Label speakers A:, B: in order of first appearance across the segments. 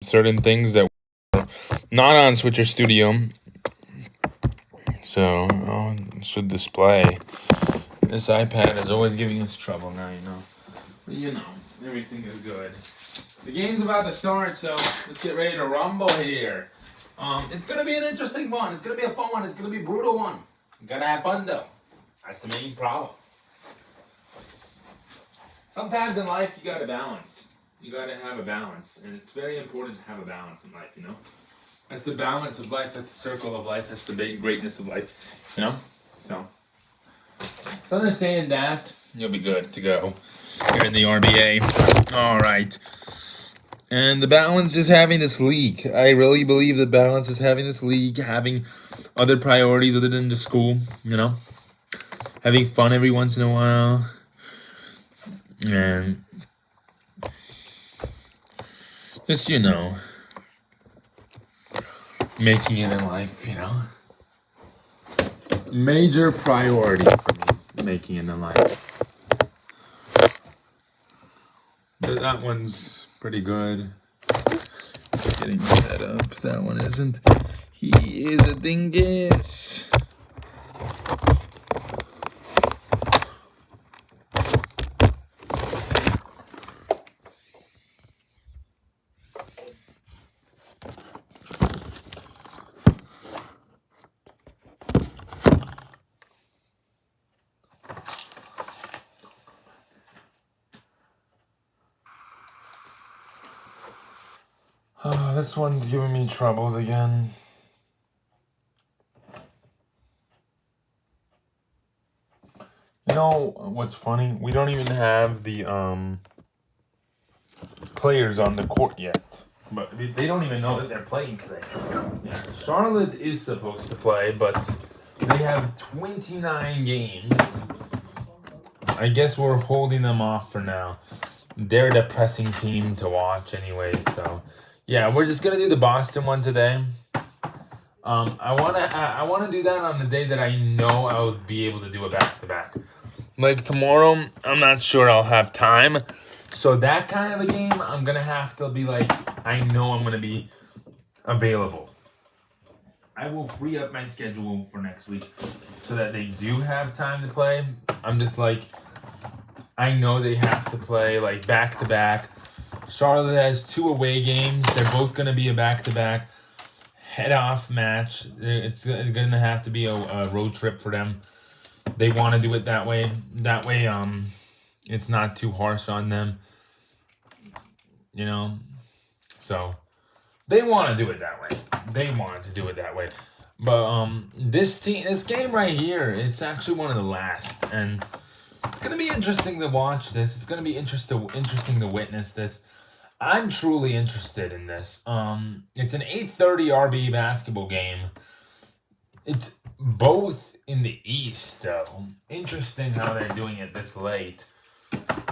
A: certain things that were not on Switcher Studio. So, it should display. This iPad is always giving us trouble now, But everything is good. The game's about to start, so let's get ready to rumble here. It's gonna be an interesting one. It's gonna be a fun one. It's gonna be a brutal one. You gotta have fun though. That's the main problem. Sometimes in life you gotta balance. You gotta have a balance, and it's very important to have a balance in life. That's the balance of life. That's the circle of life. That's the big greatness of life. So understand that you'll be good to go here in the RBA. All right. And the balance is having this league. I really believe the balance is having this league, having other priorities other than the school, having fun every once in a while. And just, making it in life, Major priority for me, making it in life. That one's pretty good. Getting set up. That one isn't. He is a dingus. This one's giving me troubles again. What's funny? We don't even have the players on the court yet. But they don't even know that they're playing today. Yeah, Charlotte is supposed to play, but they have 29 games. I guess we're holding them off for now. They're a depressing team to watch anyway, so... Yeah, we're just gonna do the Boston one today. I wanna do that on the day that I know I'll be able to do a back-to-back. Like tomorrow, I'm not sure I'll have time. So that kind of a game, I'm gonna have to be like, I know I'm gonna be available. I will free up my schedule for next week so that they do have time to play. I'm just like, I know they have to play like back-to-back. Charlotte has 2 away games. They're both going to be a back-to-back head-off match. It's going to have to be a road trip for them. They want to do it that way. That way, it's not too harsh on them. So they want to do it that way. They want to do it that way. But this game right here, it's actually one of the last, and it's going to be interesting to watch this. It's going to be interesting to witness this. I'm truly interested in this. It's an 8:30 RB basketball game. It's both in the East, though. Interesting how they're doing it this late.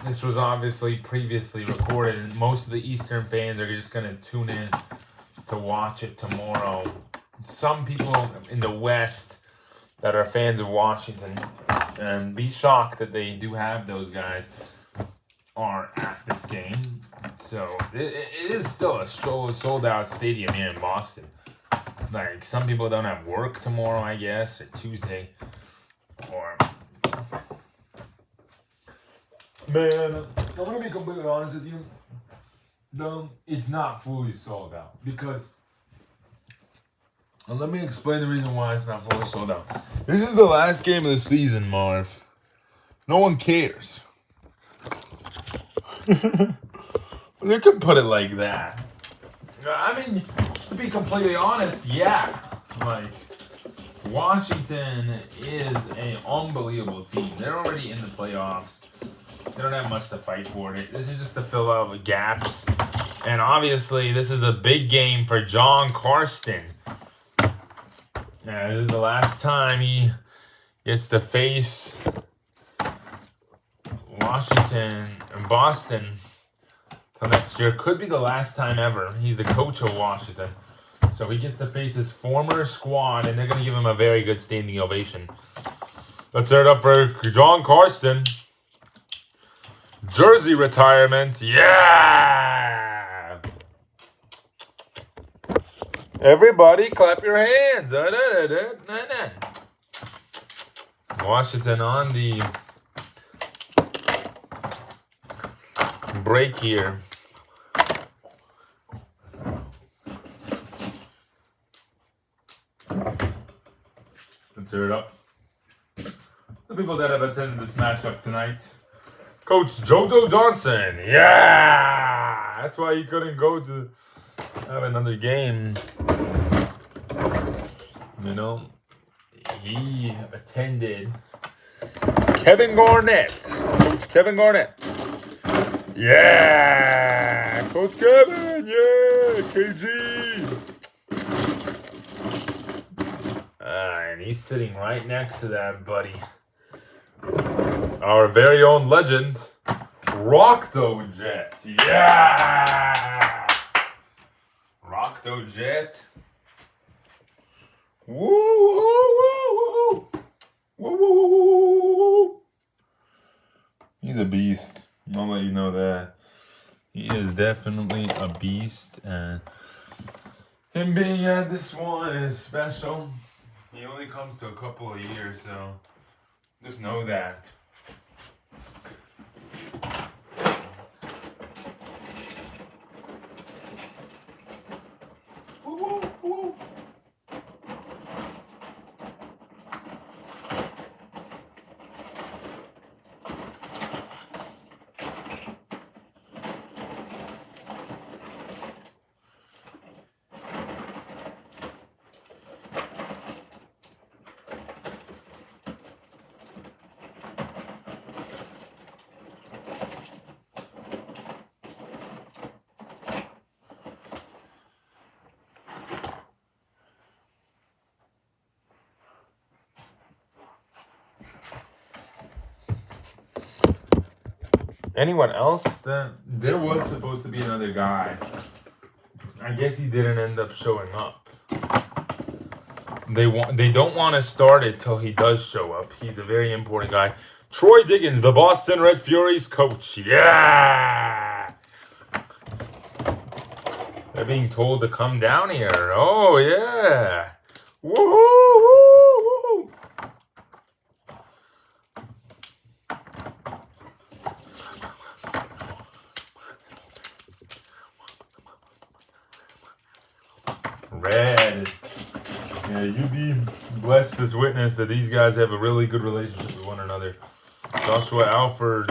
A: This was obviously previously recorded, and most of the Eastern fans are just going to tune in to watch it tomorrow. Some people in the West that are fans of Washington, and be shocked that they do have those guys, are at this game. So it is still a sold out stadium here in Boston. Like, some people don't have work tomorrow, I guess, or Tuesday. Or man, I'm gonna be completely honest with you. No, it's not fully sold out because. Let me explain the reason why it's not fully sold out. This is the last game of the season, Marv. No one cares. You could put it like that. I mean, to be completely honest, yeah. Like, Washington is an unbelievable team. They're already in the playoffs. They don't have much to fight for. This is just to fill out the gaps. And obviously, this is a big game for John Karsten. This is the last time he gets to face Washington and Boston till next year. Could be the last time ever. He's the coach of Washington. So he gets to face his former squad, and they're going to give him a very good standing ovation. Let's start up for John Karsten. Jersey retirement. Yeah! Everybody clap your hands. Washington on the break here. Let's hear it up. The people that have attended this matchup tonight. Coach JoJo Johnson. Yeah! That's why he couldn't go to have another game. You know, he attended Kevin Garnett. Coach Kevin Garnett. Yeah! Coach Kevin! Yeah! KG! And he's sitting right next to that buddy. Our very own legend, Rockto Jet. Yeah! Rockto Jet. Woo, woo, woo, woo, woo, woo, woo, woo. He's a beast. I'll let you know that. He is definitely a beast, and him being at this one is special. He only comes to a couple of years, so just know that. Woo, woo, woo. Anyone else? There was supposed to be another guy. I guess he didn't end up showing up. They don't want to start it till he does show up. He's a very important guy. Troy Diggins, the Boston Red Furies coach. Yeah! They're being told to come down here. Oh, yeah! Woohoo! Red. Yeah, you be blessed as witness that these guys have a really good relationship with one another. Joshua Alford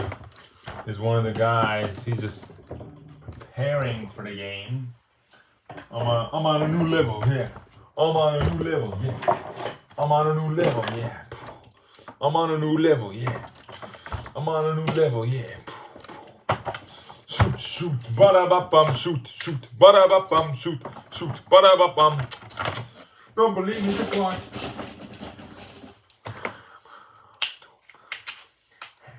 A: is one of the guys. He's just preparing for the game. I'm on a new level, yeah. I'm on a new level, yeah. I'm on a new level, yeah. I'm on a new level, yeah. I'm on a new level, yeah. Shoot, shoot, ba-da-ba-bum, shoot, shoot, ba-da-ba-bum, shoot, shoot, ba-da-ba-bum. Don't believe me, the clock.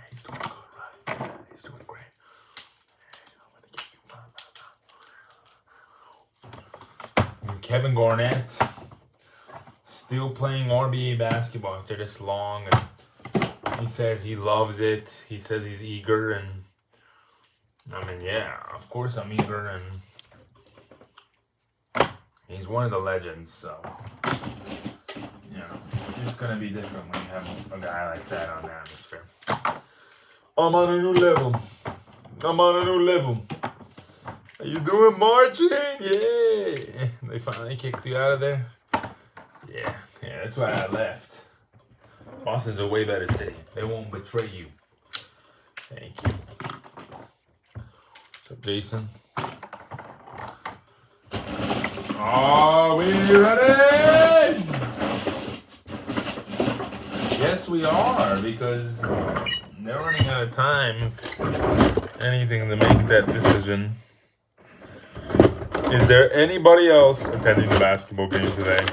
A: He's doing good, right? He's doing great. And Kevin Garnett, still playing RBA basketball after this long. And he says he loves it. He says he's eager, and I mean, yeah, of course I'm eager, and he's one of the legends, so, you know, it's going to be different when you have a guy like that on the atmosphere. I'm on a new level. I'm on a new level. How you doing, marching? Yeah. They finally kicked you out of there? Yeah, that's why I left. Boston's a way better city. They won't betray you. Thank you. What's up, Jason? Are we ready? Yes, we are, because they're running out of time. Anything to make that decision. Is there anybody else attending the basketball game today?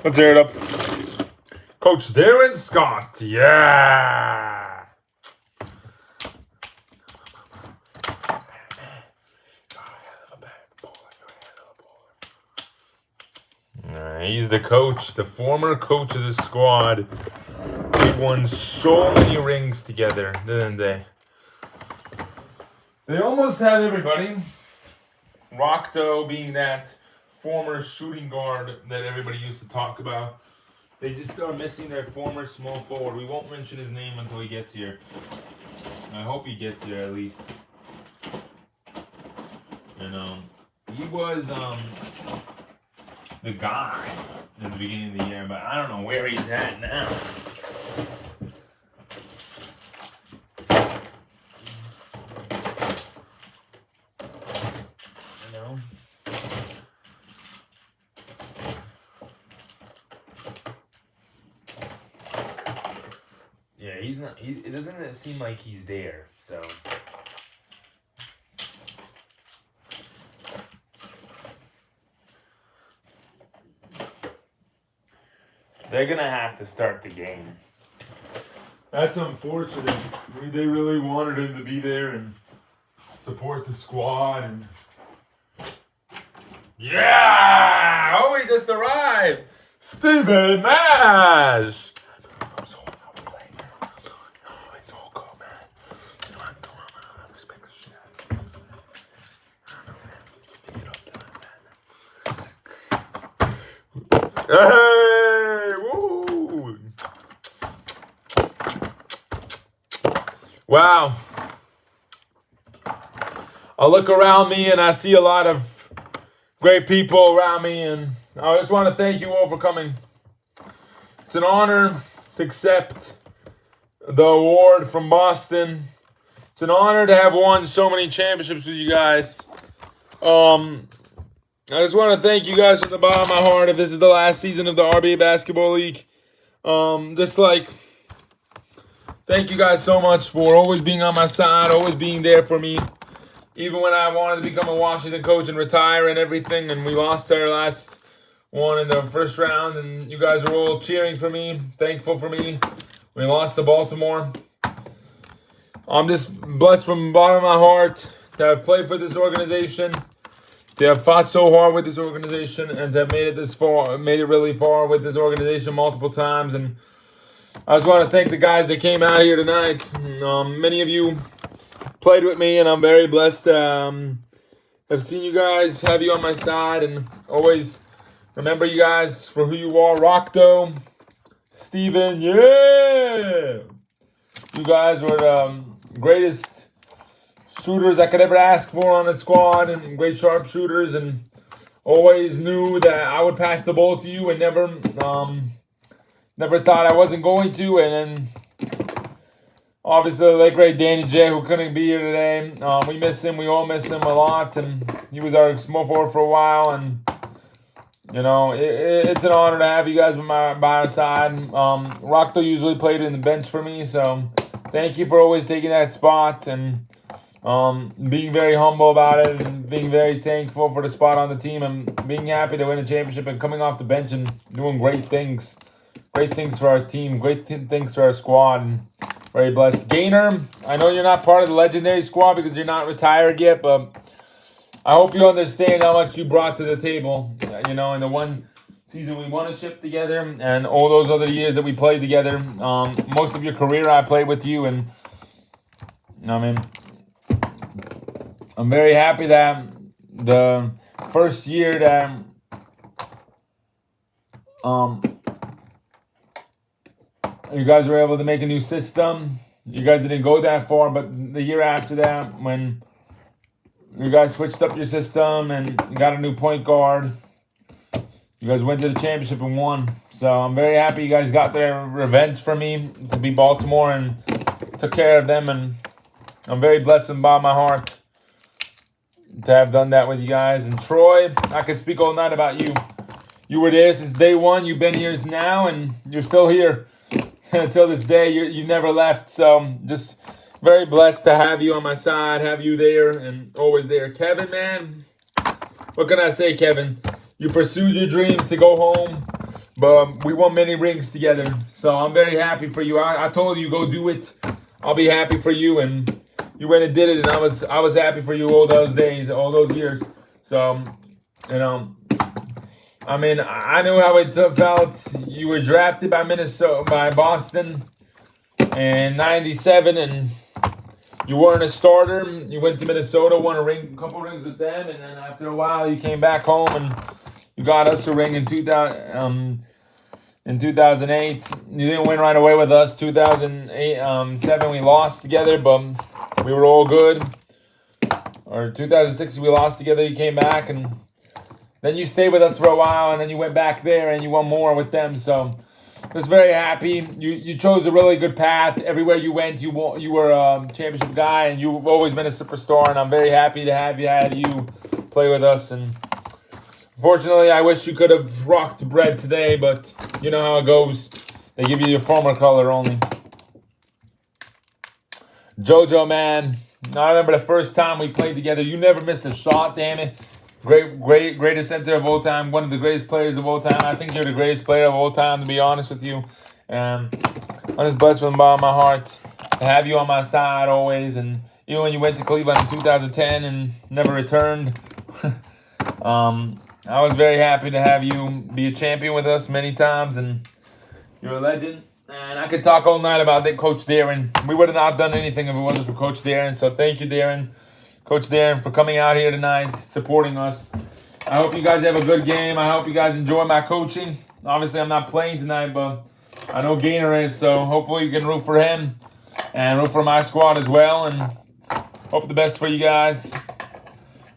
A: Let's hear it up. Coach Darren Scott. Yeah. He's the coach, the former coach of the squad. They won so many rings together, didn't they? They almost had everybody. Rockto being that former shooting guard that everybody used to talk about. They just are missing their former small forward. We won't mention his name until he gets here. I hope he gets here at least. And he was the guy in the beginning of the year, but I don't know where he's at now. You know? Yeah, he's not. It doesn't seem like he's there. So. They're gonna have to start the game. That's unfortunate. They really wanted him to be there and support the squad and. Yeah! Oh, he just arrived! Stephen Nash! Hey! Woo! Wow. I look around me and I see a lot of great people around me, and I just want to thank you all for coming. It's an honor to accept the award from Boston. It's an honor to have won so many championships with you guys. I just want to thank you guys from the bottom of my heart. If this is the last season of the RBA Basketball League, thank you guys so much for always being on my side, always being there for me. Even when I wanted to become a Washington coach and retire and everything, and we lost our last one in the first round, and you guys were all cheering for me, thankful for me. We lost to Baltimore. I'm just blessed from the bottom of my heart to have played for this organization. They have fought so hard with this organization and have made it this far, made it really far with this organization multiple times. And I just want to thank the guys that came out here tonight. Many of you played with me, and I'm very blessed. I've seen you guys, have you on my side, and always remember you guys for who you are. Rockto, Steven, yeah! You guys were the greatest shooters I could ever ask for on the squad, and great sharpshooters, and always knew that I would pass the ball to you, and never thought I wasn't going to. And then obviously the late great Danny J, who couldn't be here today. We miss him. We all miss him a lot, and he was our small forward for a while. And you know, it's an honor to have you guys by our side. Rockto usually played in the bench for me, so thank you for always taking that spot and being very humble about it, and being very thankful for the spot on the team, and being happy to win a championship and coming off the bench and doing great things for our team, things for our squad. And very blessed. Gainer, I know you're not part of the legendary squad because you're not retired yet, but I hope you understand how much you brought to the table. You know, in the one season we won a chip together, and all those other years that we played together. Most of your career I played with you, and I mean, I'm very happy that the first year that you guys were able to make a new system. You guys didn't go that far, but the year after that, when you guys switched up your system and got a new point guard, you guys went to the championship and won. So I'm very happy you guys got their revenge for me to beat Baltimore and took care of them. And I'm very blessed from the bottom of my heart to have done that with you guys. And Troy, I could speak all night about you. You were there since day one. You've been here now, and you're still here until this day. You never left. So just very blessed to have you on my side, have you there, and always there. Kevin, man, what can I say, Kevin? You pursued your dreams to go home, but we won many rings together. So I'm very happy for you. I told you, go do it. I'll be happy for you, and you went and did it, and I was happy for you all those days, all those years. So, you know, I mean, I knew how it felt. You were drafted by Boston in '97, and you weren't a starter. You went to Minnesota, won a couple rings with them, and then after a while, you came back home, and You got us a ring in 2008. You didn't win right away with us. 2008, 7 we lost together, but we were all good. Or 2006 we lost together. You came back, and then you stayed with us for a while, and then you went back there and you won more with them. So I was very happy. You chose a really good path. Everywhere you went, you were a championship guy, and you've always been a superstar. And I'm very happy to have you play with us. And unfortunately, I wish you could have rocked bread today, but you know how it goes. They give you your former color only. Jojo, man, I remember the first time we played together. You never missed a shot, damn it. Greatest center of all time. One of the greatest players of all time. I think you're the greatest player of all time, to be honest with you. I'm just blessed from the bottom of my heart to have you on my side always. And even when you went to Cleveland in 2010 and never returned, I was very happy to have you be a champion with us many times, and you're a legend. And I could talk all night about that, Coach Darren. We would have not done anything if it wasn't for Coach Darren. So thank you, Darren. Coach Darren, for coming out here tonight, supporting us. I hope you guys have a good game. I hope you guys enjoy my coaching. Obviously, I'm not playing tonight, but I know Gainer is, so hopefully you can root for him and root for my squad as well. And hope the best for you guys.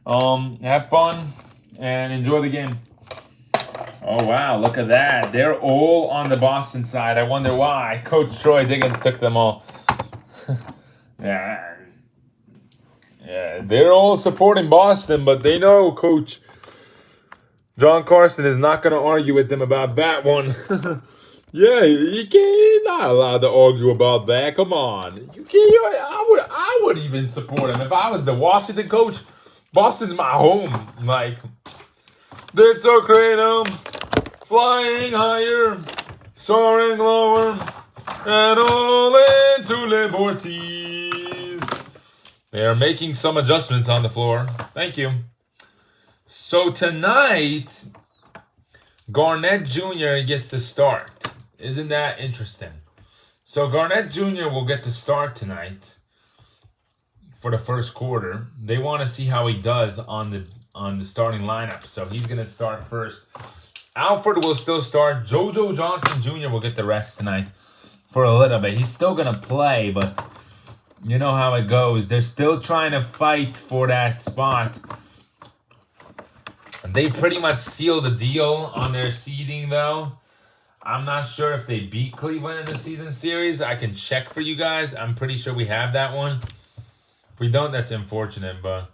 A: Have fun and enjoy the game. Oh, wow, look at that. They're all on the Boston side. I wonder why. Coach Troy Diggins took them all. Yeah, they're all supporting Boston, but they know Coach John Carson is not going to argue with them about that one. Yeah, you're not allowed to argue about that. Come on. I would even support him. If I was the Washington coach, Boston's my home. Like, they're so creative, flying higher, soaring lower, and all into liberties. They are making some adjustments on the floor. Thank you. So tonight, Garnett Jr. gets to start. Isn't that interesting? So Garnett Jr. will get to start tonight for the first quarter. They want to see how he does on the starting lineup. So he's going to start first. Alfred will still start. JoJo Johnson Jr. will get the rest tonight for a little bit. He's still going to play, but you know how it goes. They're still trying to fight for that spot. They've pretty much sealed the deal on their seeding, though. I'm not sure if they beat Cleveland in the season series. I can check for you guys. I'm pretty sure we have that one. If we don't, that's unfortunate, but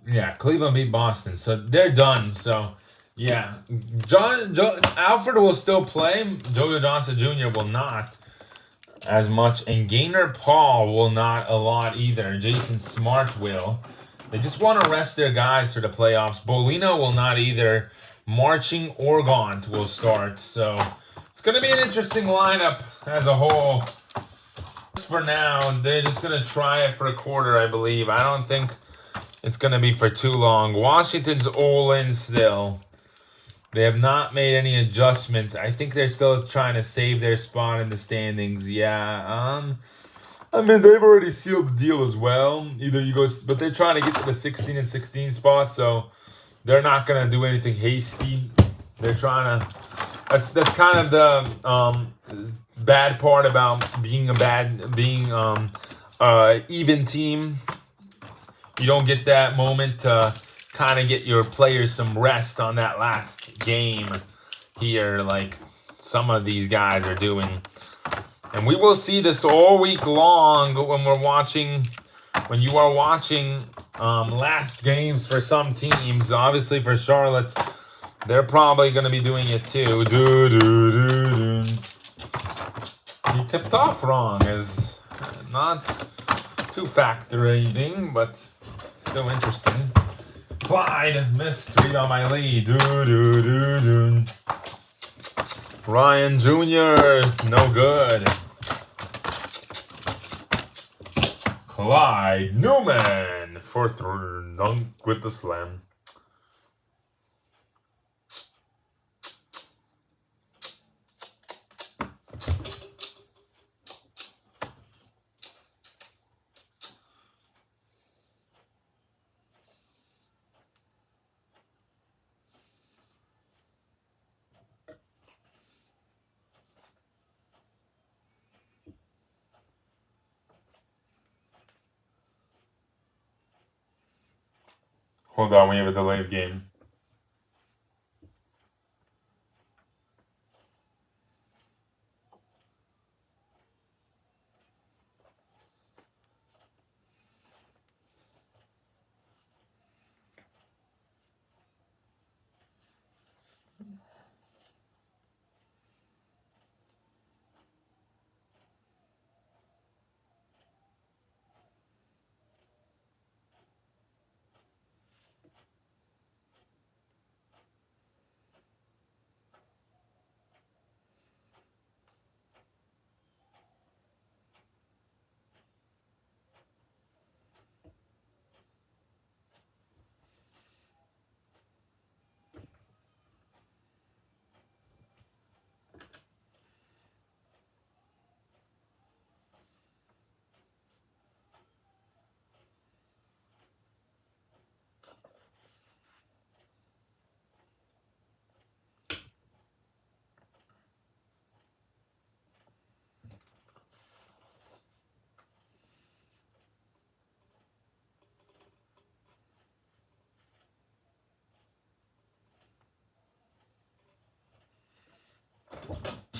A: yeah, Cleveland beat Boston, so they're done. So yeah, Alfred will still play. JoJo Johnson Jr. will not as much, and Gaynor Paul will not a lot either. Jason Smart will. They just want to rest their guys for the playoffs. Bolino will not either. Marching or Gaunt will start. So it's going to be an interesting lineup as a whole. For now, they're just going to try it for a quarter, I believe. I don't think it's going to be for too long. Washington's all in still. They have not made any adjustments. I think they're still trying to save their spot in the standings. Yeah, I mean, they've already sealed the deal as well. But they're trying to get to the 16 and 16 spot, so they're not gonna do anything hasty. They're trying to. That's kind of the bad part about being even team. You don't get that moment to kind of get your players some rest on that last game here, like some of these guys are doing. And we will see this all week long when you are watching last games for some teams. Obviously for Charlotte, they're probably going to be doing it too. He tipped off wrong. Is not too factorating, but still interesting. Clyde missed read on my lead. Ryan Jr. no good. Clyde Newman for dunk with the slam. Hold on, we have a delayed game.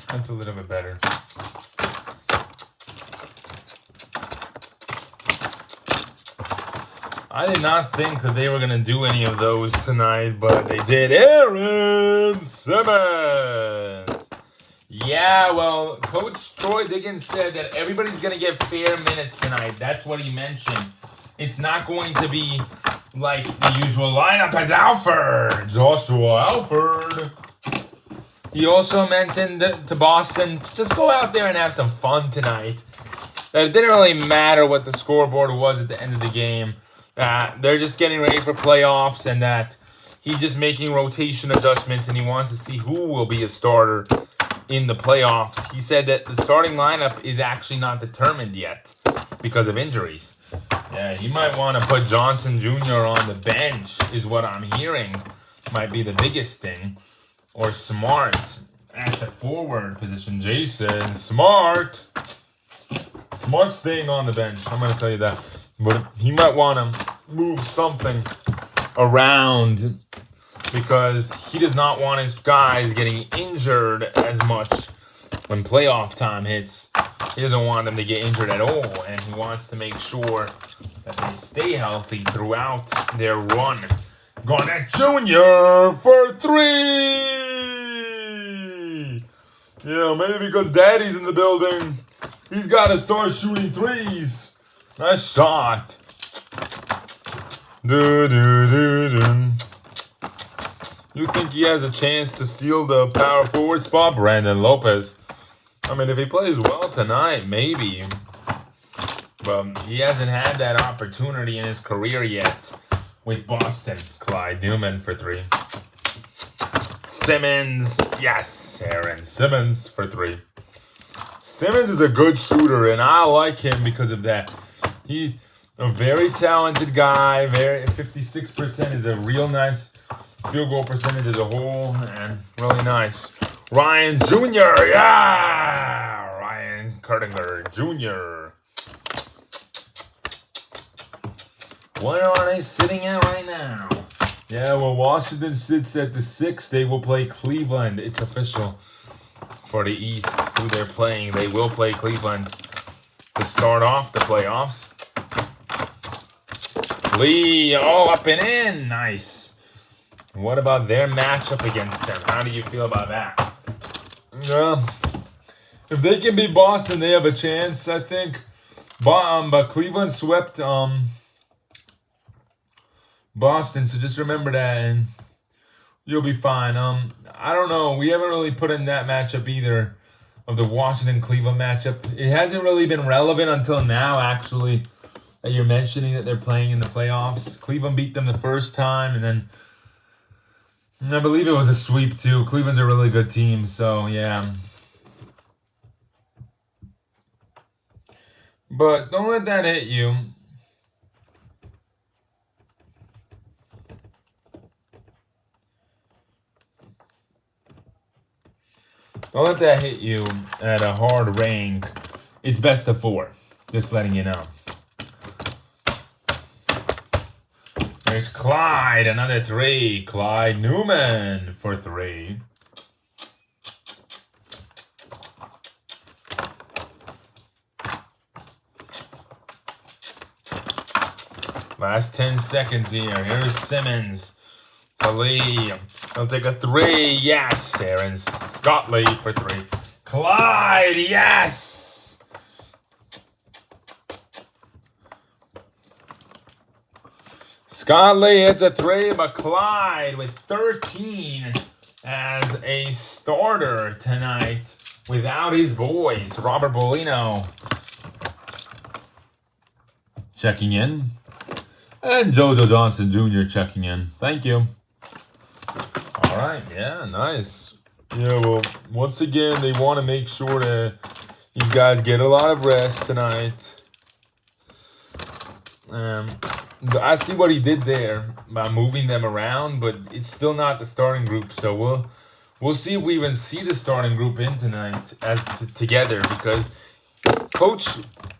A: That's a little bit better. I did not think that they were going to do any of those tonight, but they did. Aaron Simmons! Yeah, well, Coach Troy Diggins said that everybody's going to get fair minutes tonight. That's what he mentioned. It's not going to be like the usual lineup as Alford. Joshua Alford. He also mentioned to Boston to just go out there and have some fun tonight. That it didn't really matter what the scoreboard was at the end of the game. They're just getting ready for playoffs, and that he's just making rotation adjustments, and he wants to see who will be a starter in the playoffs. He said that the starting lineup is actually not determined yet because of injuries. Yeah, he might want to put Johnson Jr. on the bench, is what I'm hearing. Might be the biggest thing. Or Smart at the forward position. Jason Smart. Smart staying on the bench. I'm going to tell you that. But he might want to move something around because he does not want his guys getting injured as much when playoff time hits. He doesn't want them to get injured at all, and he wants to make sure that they stay healthy throughout their run. Garnett Jr. for 3! Yeah, maybe because Daddy's in the building, he's got to start shooting threes. Nice shot. You think he has a chance to steal the power forward spot? Brandon Lopez. I mean, if he plays well tonight, maybe. But he hasn't had that opportunity in his career yet with Boston. Clyde Newman for 3. Simmons. Yes, Aaron Simmons for 3. Simmons is a good shooter, and I like him because of that. He's a very talented guy. 56% is a real nice field goal percentage as a whole, and really nice. Ryan Jr. Yeah! Ryan Kurdinger Jr. What are they sitting at right now? Yeah, well, Washington sits at the 6. They will play Cleveland. It's official for the East, who they're playing. They will play Cleveland to start off the playoffs. Lee, up and in. Nice. What about their matchup against them? How do you feel about that? Yeah. If they can beat Boston, they have a chance, I think. But Cleveland swept Boston, so just remember that, and you'll be fine. I don't know. We haven't really put in that matchup either, of the Washington-Cleveland matchup. It hasn't really been relevant until now, actually, that you're mentioning that they're playing in the playoffs. Cleveland beat them the first time, and then I believe it was a sweep, too. Cleveland's a really good team, so, yeah. But don't let that hit you. Don't let that hit you at a hard rank. It's best of 4. Just letting you know. There's Clyde, another 3. Clyde Newman for 3. Last 10 seconds here. Here's Simmons. Lee. He'll take a 3. Yes. Aaron Scott Lee for 3. Clyde. Yes. Scott Lee hits a 3, but Clyde with 13 as a starter tonight without his boys. Robert Bolino checking in. And JoJo Johnson Jr. checking in. Thank you. All right. Yeah, nice. Yeah, well, once again, they want to make sure that these guys get a lot of rest tonight. I see what he did there by moving them around, but it's still not the starting group. So we'll see if we even see the starting group in tonight as together, because Coach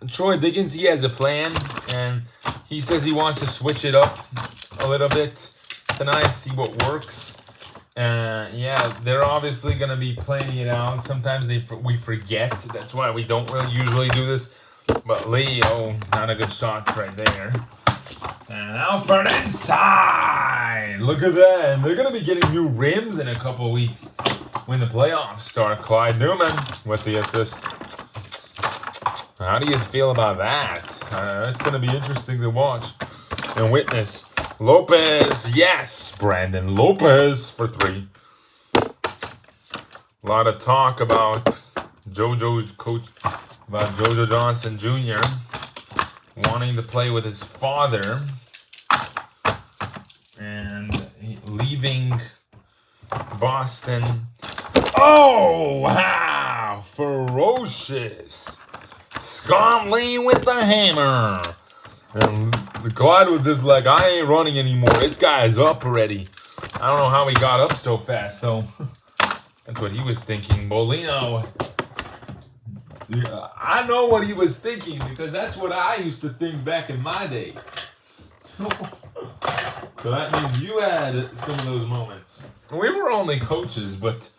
A: Troy Diggins, he has a plan, and he says he wants to switch it up a little bit tonight, see what works. Yeah, they're obviously going to be playing it out. Sometimes we forget. That's why we don't really usually do this. But Leo, not a good shot right there. And Alfred inside. Look at that. And they're going to be getting new rims in a couple of weeks when the playoffs start. Clyde Newman with the assist. How do you feel about that? It's going to be interesting to watch and witness. Lopez, yes. Brandon Lopez for 3. A lot of talk about JoJo Johnson Jr. wanting to play with his father and leaving Boston. Oh, wow. Ferocious. Scott Lee with the hammer. And the Clyde was just like, I ain't running anymore. This guy's up already. I don't know how he got up so fast, though. That's what he was thinking. Bolino. Yeah, I know what he was thinking, because that's what I used to think back in my days. So that means you had some of those moments. We were only coaches, but,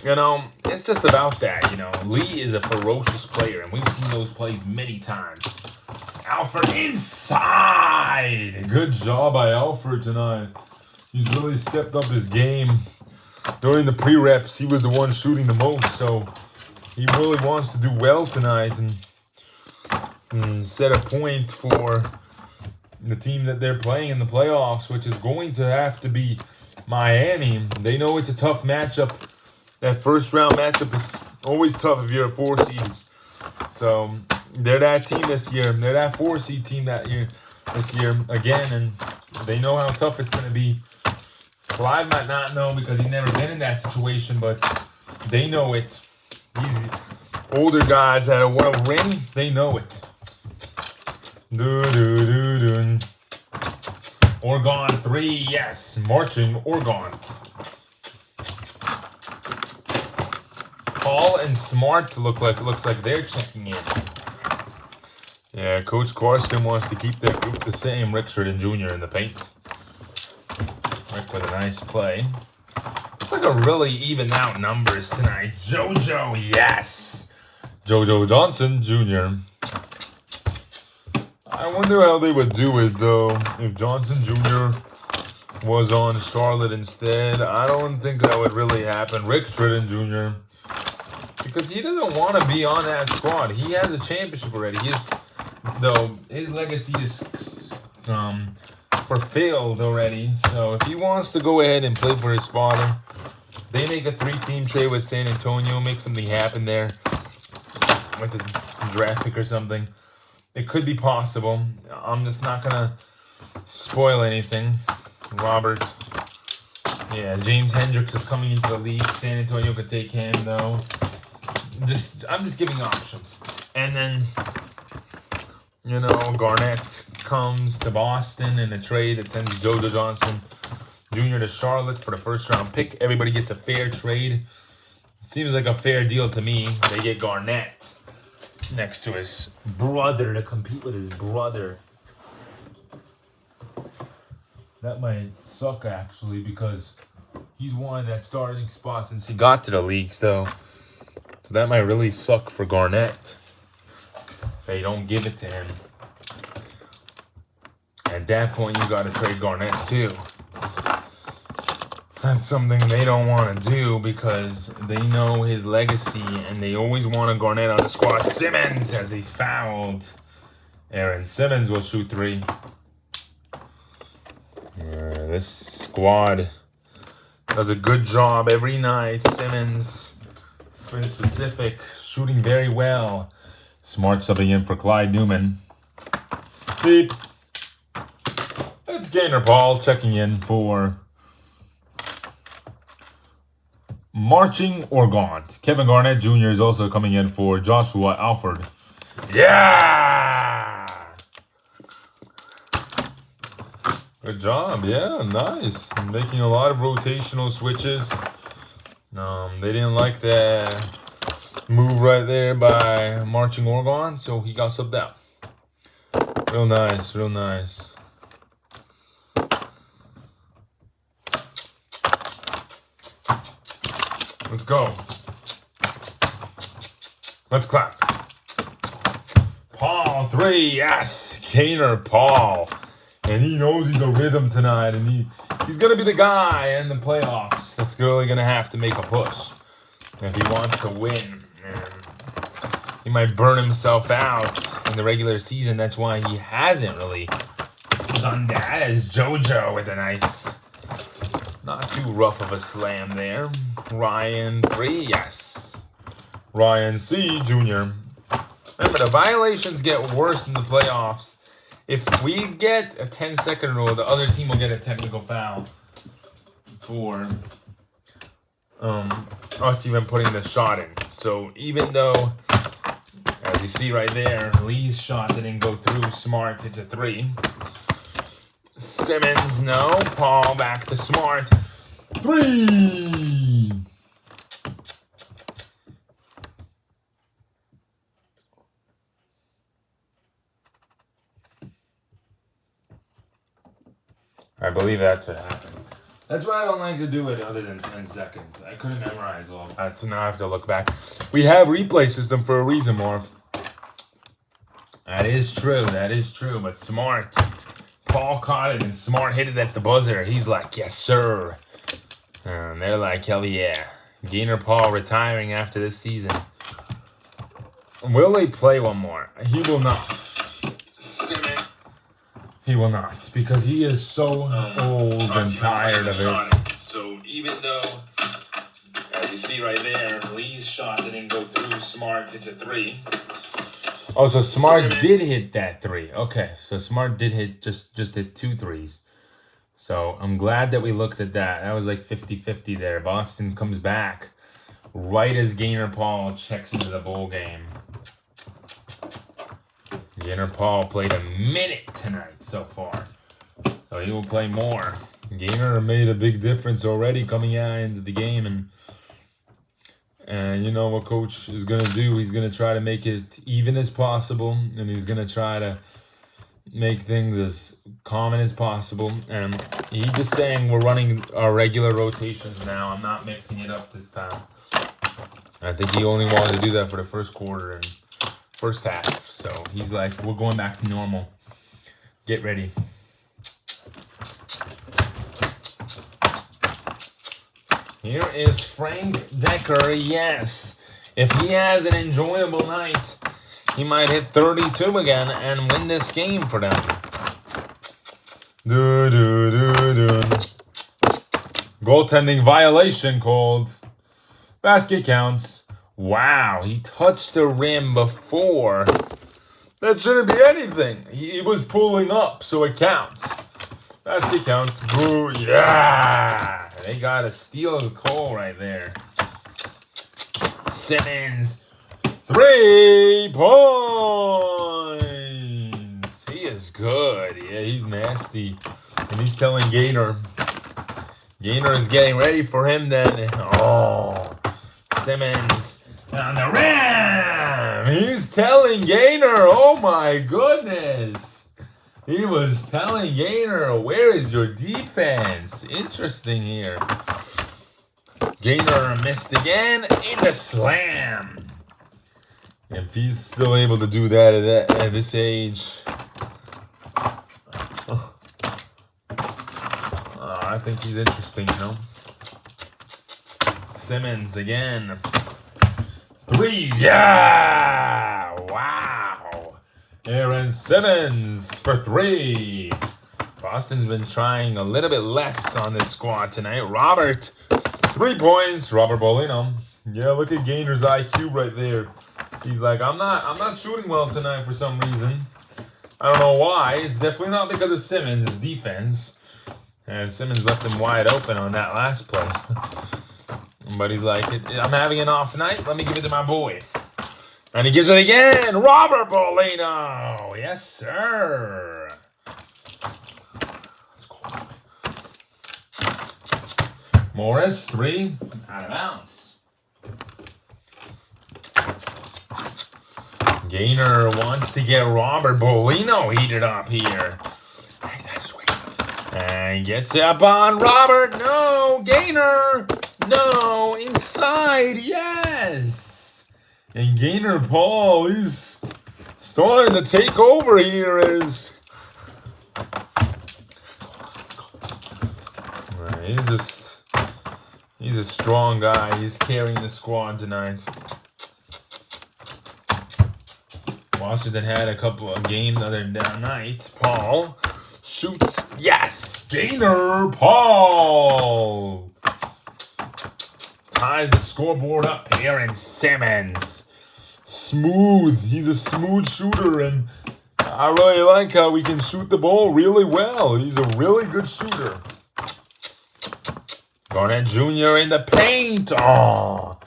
A: you know, it's just about that, you know. Lee is a ferocious player, and we've seen those plays many times. Alfred inside. Good job by Alfred tonight. He's really stepped up his game. During the pre-reps, he was the one shooting the most, so he really wants to do well tonight and set a point for the team that they're playing in the playoffs, which is going to have to be Miami. They know it's a tough matchup. That first round matchup is always tough if you're a 4 seed. So they're that team this year. They're that 4 seed team this year again, and they know how tough it's going to be. Clyde might not know because he's never been in that situation, but they know it. These older guys that have won a ring, they know it. Oregon 3, yes. Marching Oregon. Paul and Smart looks like they're checking in. Yeah, Coach Carson wants to keep that group the same. Rickford and Jr. in the paint. Rick with a nice play. Looks like a really even out numbers tonight. JoJo, yes. JoJo Johnson Jr. I wonder how they would do it, though, if Johnson Jr. was on Charlotte instead. I don't think that would really happen. Rick Tridden Jr. Because he doesn't want to be on that squad. He has a championship already. His legacy is fulfilled already. So if he wants to go ahead and play for his father, they make a 3-team trade with San Antonio, make something happen there with the draft pick or something. It could be possible. I'm just not gonna spoil anything. Robert. Yeah, James Hendricks is coming into the league. San Antonio could take him though. I'm just giving options. And then, you know, Garnett comes to Boston in a trade that sends JoJo Johnson Jr. to Charlotte for the first round pick. Everybody gets a fair trade. It seems like a fair deal to me. They get Garnett next to his brother to compete with his brother. That might suck, actually, because he's wanted that starting spot since he got to the leagues, though. So that might really suck for Garnett. They don't give it to him. At that point, you got to trade Garnett, too. That's something they don't want to do because they know his legacy and they always want a Garnett on the squad. Simmons, as he's fouled. Aaron Simmons will shoot 3. This squad does a good job every night. Simmons, specific, shooting very well. Smart subbing in for Clyde Newman. Beep. It's Gaynor Paul checking in for Marching or Gaunt. Kevin Garnett Jr. is also coming in for Joshua Alford. Yeah! Good job. Yeah, nice. Making a lot of rotational switches. They didn't like the move right there by Marching Oregon, so he got subbed out. Real nice, real nice. Let's go. Let's clap. Paul 3, yes. Gaynor Paul. And he knows he's a rhythm tonight, and he's going to be the guy in the playoffs that's really going to have to make a push. And if he wants to win, he might burn himself out in the regular season. That's why he hasn't really done that. As JoJo with a nice, not too rough of a slam there. Ryan 3, yes. Ryan C. Jr. Remember, the violations get worse in the playoffs. If we get a 10-second rule, the other team will get a technical foul for us even putting the shot in. So even though, as you see right there, Lee's shot didn't go through, Smart hits a 3. Simmons, no. Paul back to Smart. 3! I believe that's what happened. That's why I don't like to do it other than 10 seconds. I couldn't memorize all that, so now I have to look back. We have replay system for a reason, Marv. That is true, but Smart. Paul caught it, and Smart hit it at the buzzer. He's like, yes, sir. And they're like, hell yeah. Gaynor Paul retiring after this season. Will they play one more? He will not. Simmons. He will not, because he is so old and tired of it. So even though, as you see right there, Lee's shot didn't go through, Smart hits a 3. Oh, so Smart did hit that 3. Okay, so Smart did hit, just hit 2 threes. So I'm glad that we looked at that. That was like 50-50 there. Boston comes back right as Gaynor Paul checks into the bowl game. Gaynor Paul played a minute tonight so far. So he will play more. Gaynor made a big difference already coming out into the game. And you know what Coach is going to do? He's going to try to make it even as possible. And he's going to try to make things as common as possible. And he's just saying we're running our regular rotations now. I'm not mixing it up this time. I think he only wanted to do that for the first quarter and first half. So he's like, we're going back to normal. Get ready. Here is Frank Decker. Yes. If he has an enjoyable night, he might hit 32 again and win this game for them. Goaltending violation called. Basket counts. Wow, he touched the rim before. That shouldn't be anything. He was pulling up, so it counts. Basket counts. Boo, yeah. They got a steal of Cole right there. Simmons. 3 points. He is good. Yeah, he's nasty. And he's telling Gaynor. Gaynor is getting ready for him then. Oh, Simmons on the rim. He's telling Gaynor, oh my goodness. He was telling Gainer, where is your defense? Interesting here. Gainer missed again in the slam. If he's still able to do that at this age, I think he's interesting, you know. Simmons again. 3, yeah! Wow! Aaron Simmons for 3. Boston's been trying a little bit less on this squad tonight. Robert, 3 points. Robert Bolino. Yeah, look at Gainer's IQ right there. He's like, I'm not shooting well tonight for some reason. I don't know why. It's definitely not because of Simmons, it's defense. And Simmons left him wide open on that last play. But he's like, I'm having an off night. Let me give it to my boy. And he gives it again. Robert Bolino. Yes, sir. Let's go. Morris, 3. Out of bounds. Gainer wants to get Robert Bolino heated up here. And gets up on Robert. No, Gainer. No, inside. Yes. And Gainer Paul, he's starting to take over here as he's a strong guy. He's carrying the squad tonight. Washington had a couple of games the other night. Paul shoots. Yes! Gainer Paul ties the scoreboard up here. And Simmons. Smooth. He's a smooth shooter. And I really like how he can shoot the ball really well. He's a really good shooter. Garnett Jr. in the paint. Oh.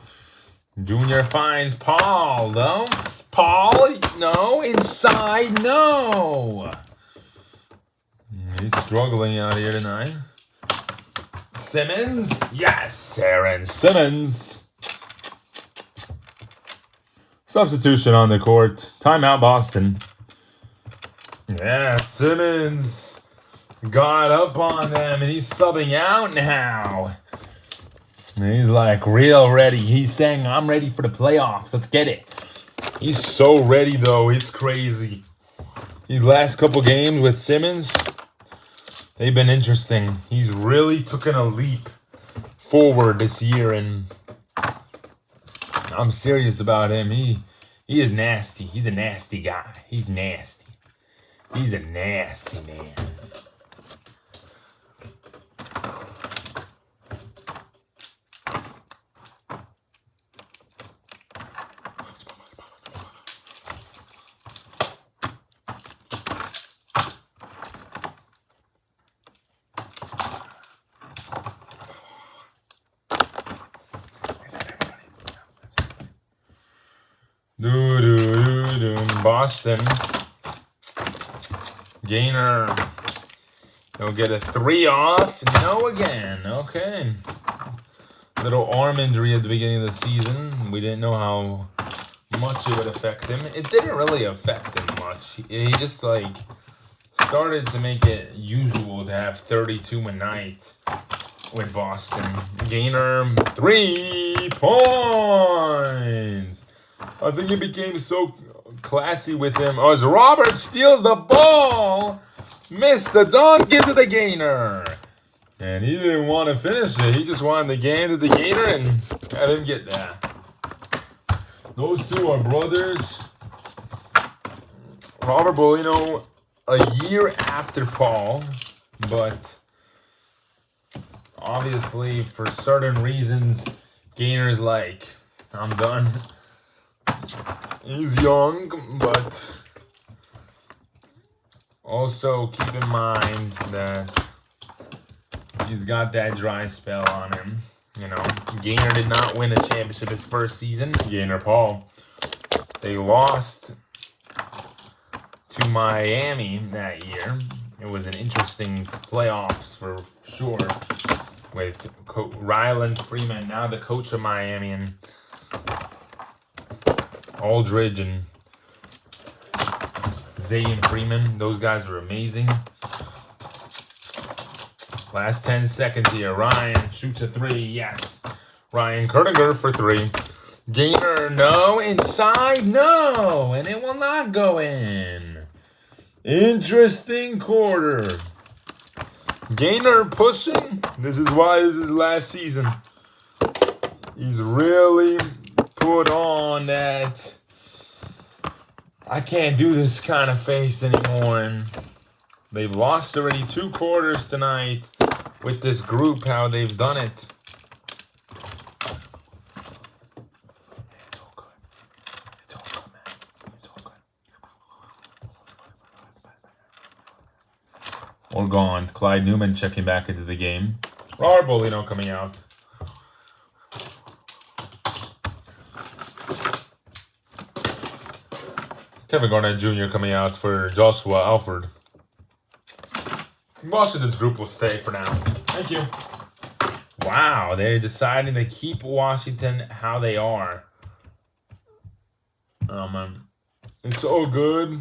A: Jr. finds Paul, though. Paul, no. Inside, no. He's struggling out here tonight. Simmons. Yes, Aaron Simmons. Substitution on the court. Timeout, Boston. Yeah, Simmons got up on them, and he's subbing out now. And he's like real ready. He's saying, I'm ready for the playoffs. Let's get it. He's so ready, though. It's crazy. These last couple games with Simmons, they've been interesting. He's really taken a leap forward this year, and I'm serious about him. He is nasty. He's a nasty guy. He's nasty. He's a nasty man. Boston. Gainer. He'll get a 3 off. No again. Okay. Little arm injury at the beginning of the season. We didn't know how much it would affect him. It didn't really affect him much. He just like started to make it usual to have 32 a night with Boston. Gainer, 3 points. I think it became so classy with him. Oh, as Robert steals the ball, missed the dunk, gives it to Gainer. And he didn't want to finish it. He just wanted to gain to the Gainer and had him get that. Those two are brothers. Robert Bolino a year after Paul, but obviously for certain reasons, Gainer's like, I'm done. He's young, but also keep in mind that he's got that dry spell on him. You know, Gainer did not win a championship his first season. Gainer Paul. They lost to Miami that year. It was an interesting playoffs for sure with Ryland Freeman, now the coach of Miami, and Aldridge and Zay and Freeman. Those guys are amazing. Last 10 seconds here. Ryan shoots a 3. Yes. Ryan Kerniger for 3. Gainer, no. Inside, no. And it will not go in. Interesting quarter. Gainer pushing. This is why this is last season. He's really put on that I can't do this kind of face anymore. And they've lost already 2 quarters tonight with this group, how they've done it. It's all good. It's all good, man. It's all good. Or gone. Clyde Newman checking back into the game. Robert Bolino coming out. Kevin Garnett Jr. coming out for Joshua Alford. Washington's group will stay for now. Thank you. Wow, they're deciding to keep Washington how they are. Oh, man. It's so good.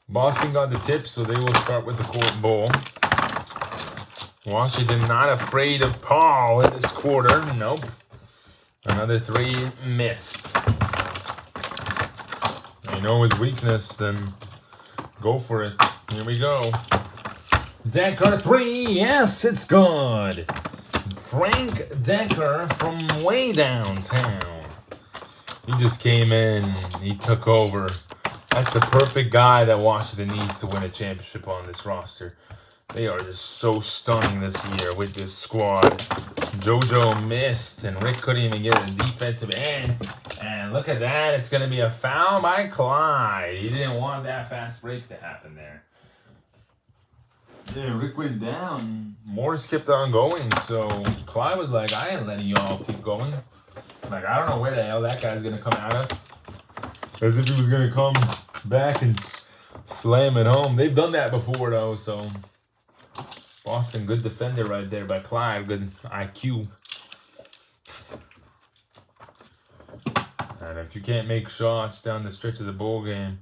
A: Boston got the tip, so they will start with the court bowl. Washington not afraid of Paul in this quarter. Nope. Another 3 missed. You know his weakness, then go for it. Here we go. Decker 3. Yes, it's good. Frank Decker from way downtown. He just came in. He took over. That's the perfect guy that Washington needs to win a championship on this roster. They are just so stunning this year with this squad. JoJo missed, and Rick couldn't even get a defensive end. And look at that. It's going to be a foul by Clyde. He didn't want that fast break to happen there. Yeah, Rick went down. Morris kept on going, so Clyde was like, I ain't letting y'all keep going. Like, I don't know where the hell that guy's going to come out of. As if he was going to come back and slam it home. They've done that before, though, so... Boston, good defender right there by Clyde. Good IQ. And if you can't make shots down the stretch of the bowl game,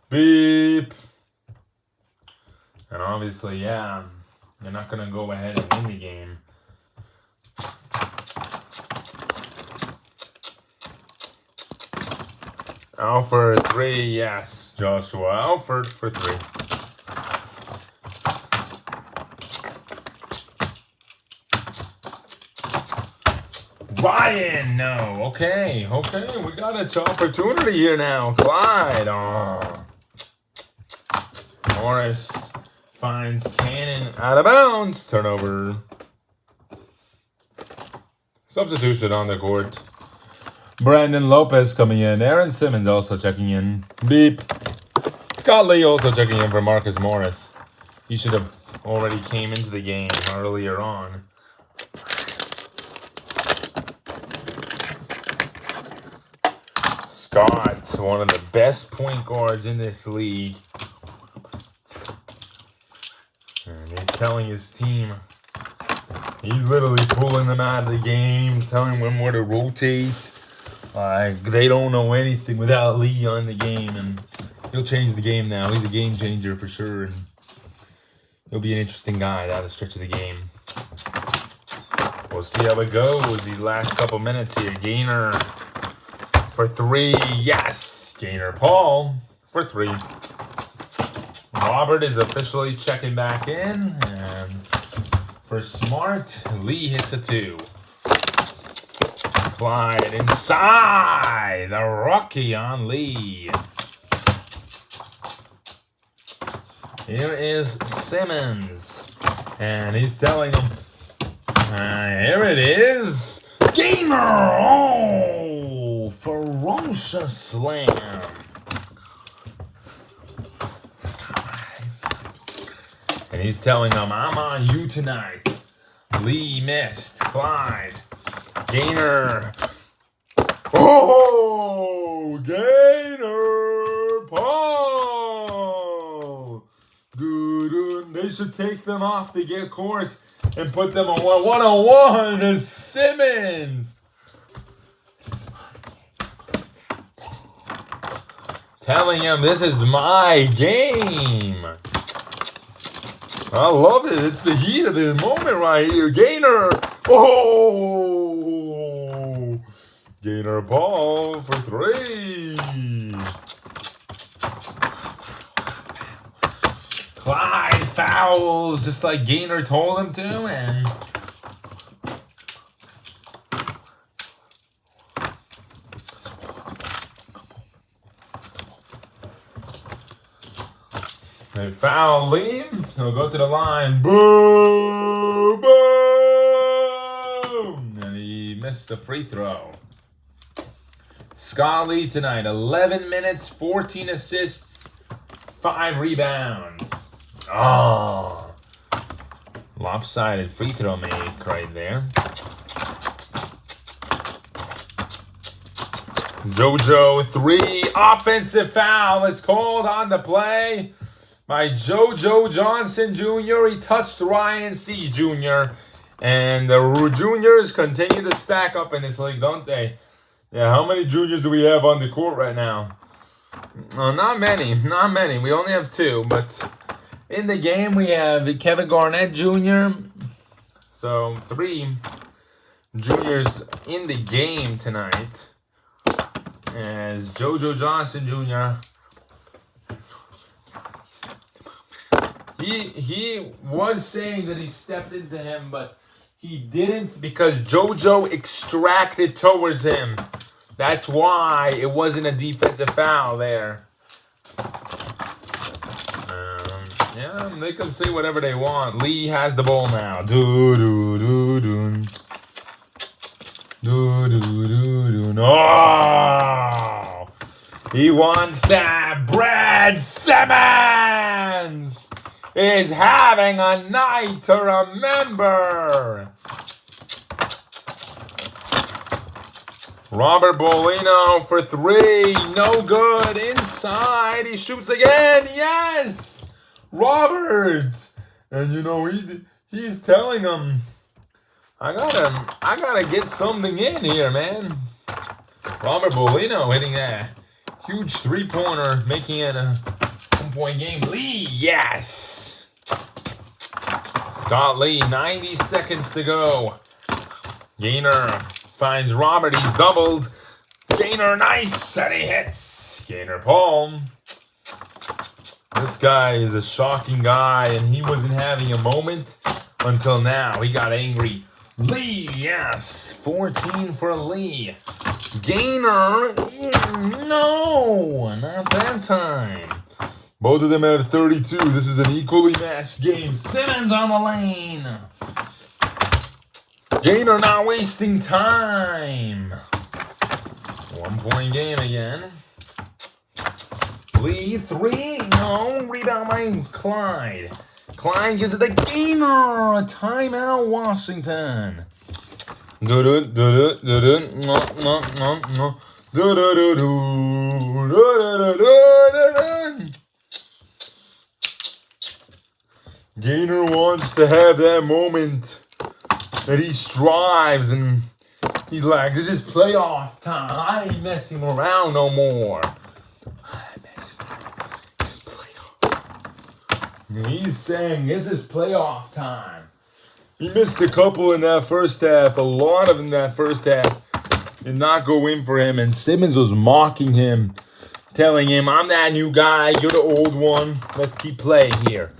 A: beep. And obviously, yeah, you're not going to go ahead and win the game. Alford 3, yes. Joshua Alford for 3. Ryan, no. Okay, we got an opportunity here now. Clyde, Morris finds Cannon out of bounds. Turnover. Substitution on the court. Brandon Lopez coming in. Aaron Simmons also checking in. Beep. Scott Lee also checking in for Marcus Morris. He should have already came into the game earlier on. Scott, one of the best point guards in this league. And he's telling his team, he's literally pulling them out of the game, telling them where to rotate. Like, they don't know anything without Lee on the game, and he'll change the game now. He's a game changer for sure, and he'll be an interesting guy down the stretch of the game. We'll see how it goes these last couple minutes here. Gainer for 3, yes. Gainer Paul for 3. Robert is officially checking back in, and for Smart, Lee hits a 2. Clyde inside, the rookie on Lee. Here is Simmons, and he's telling him, here it is, Gainer, oh, ferocious slam. And he's telling them, I'm on you tonight. Lee missed. Clyde. Gainer. Oh! Gainer! Paul! Good. They should take them off the get court and put them on one-on-one to Simmons. Telling him this is my game. I love it. It's the heat of the moment right here. Gainer. Oh! Gainer ball for 3. Clyde fouls just like Gainer told him to, and they foul Lee. He'll go to the line. Boom! Boom! And he missed the free throw. Scott Lee tonight, 11 minutes, 14 assists, 5 rebounds. Oh, lopsided free throw make right there. JoJo 3, offensive foul is called on the play by JoJo Johnson Jr. He touched Ryan C. Jr. And the juniors continue to stack up in this league, don't they? Yeah, how many juniors do we have on the court right now? Not many. We only have 2, but in the game we have Kevin Garnett Jr. So 3 juniors in the game tonight. As JoJo Johnson Jr. He was saying that he stepped into him, but he didn't because JoJo extracted towards him. That's why it wasn't a defensive foul there. Yeah, they can say whatever they want. Lee has the ball now. Oh! He wants that. Brad Simmons is having a night to remember. Robert Bolino for 3. No good. Inside. He shoots again. Yes! Robert! And you know, he's telling him, I gotta get something in here, man. Robert Bolino hitting that huge 3-pointer, making it a 1-point game. Lee, yes! Scott Lee, 90 seconds to go. Gainer finds Robert, he's doubled. Gainer, nice, and he hits. Gainer Paul. This guy is a shocking guy, and he wasn't having a moment until now. He got angry. Lee, yes, 14 for Lee. Gainer, no, not that time. Both of them have 32. This is an equally matched game. Simmons on the lane. Gainer not wasting time. 1-point game again. Lee, 3. No. Rebound by Clyde. Clyde gives it to Gainer. A timeout, Washington. Gainer wants to have that moment that he strives, and he's like, this is playoff time. I ain't messing around no more. This is playoff. And he's saying, this is playoff time. He missed a couple in that first half, a lot of in that first half, did not go in for him, and Simmons was mocking him, telling him, I'm that new guy, you're the old one, let's keep playing here.